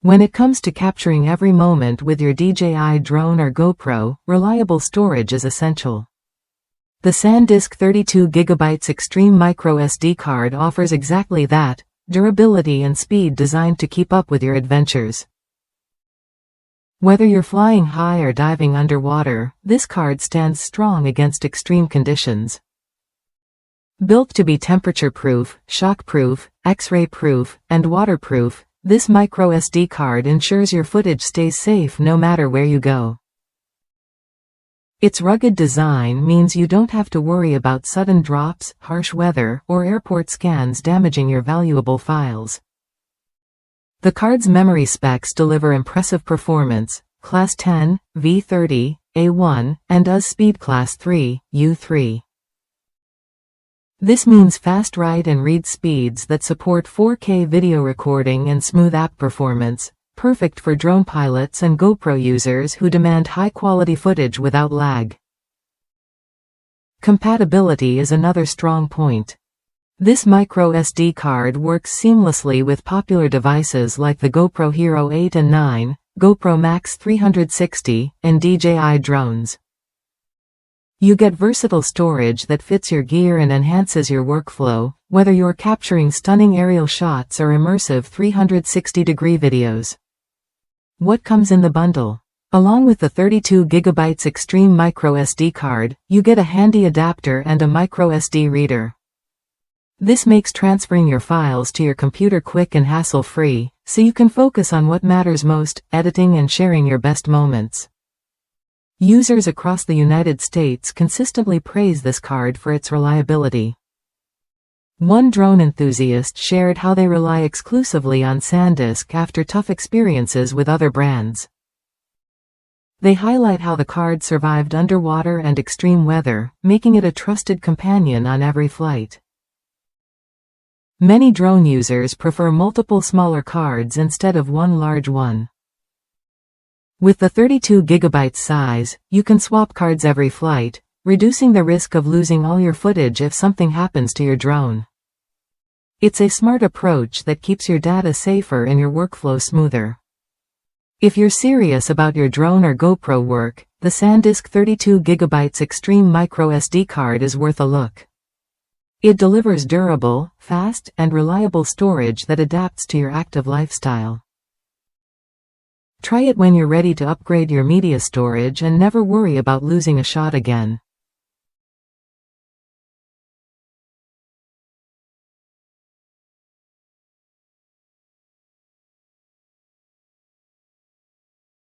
When it comes to capturing every moment with your DJI drone or GoPro, reliable storage is essential. The SanDisk 32GB Extreme MicroSD card offers exactly that, durability and speed designed to keep up with your adventures. Whether you're flying high or diving underwater, this card stands strong against extreme conditions. Built to be temperature-proof, shock-proof, X-ray-proof, and waterproof, this microSD card ensures your footage stays safe no matter where you go. Its rugged design means you don't have to worry about sudden drops, harsh weather, or airport scans damaging your valuable files. The card's memory specs deliver impressive performance: Class 10, V30, A1, and UHS Speed Class 3, U3. This means fast write and read speeds that support 4K video recording and smooth app performance, perfect for drone pilots and GoPro users who demand high-quality footage without lag. Compatibility is another strong point. This microSD card works seamlessly with popular devices like the GoPro Hero 8 and 9, GoPro Max 360, and DJI drones. You get versatile storage that fits your gear and enhances your workflow, whether you're capturing stunning aerial shots or immersive 360-degree videos. What comes in the bundle? Along with the 32GB Extreme MicroSD card, you get a handy adapter and a microSD reader. This makes transferring your files to your computer quick and hassle-free, so you can focus on what matters most, editing and sharing your best moments. Users across the United States consistently praise this card for its reliability. One drone enthusiast shared how they rely exclusively on SanDisk after tough experiences with other brands. They highlight how the card survived underwater and extreme weather, making it a trusted companion on every flight. Many drone users prefer multiple smaller cards instead of one large one. With the 32GB size, you can swap cards every flight, reducing the risk of losing all your footage if something happens to your drone. It's a smart approach that keeps your data safer and your workflow smoother. If you're serious about your drone or GoPro work, the SanDisk 32GB Extreme MicroSD card is worth a look. It delivers durable, fast, and reliable storage that adapts to your active lifestyle. Try it when you're ready to upgrade your media storage and never worry about losing a shot again.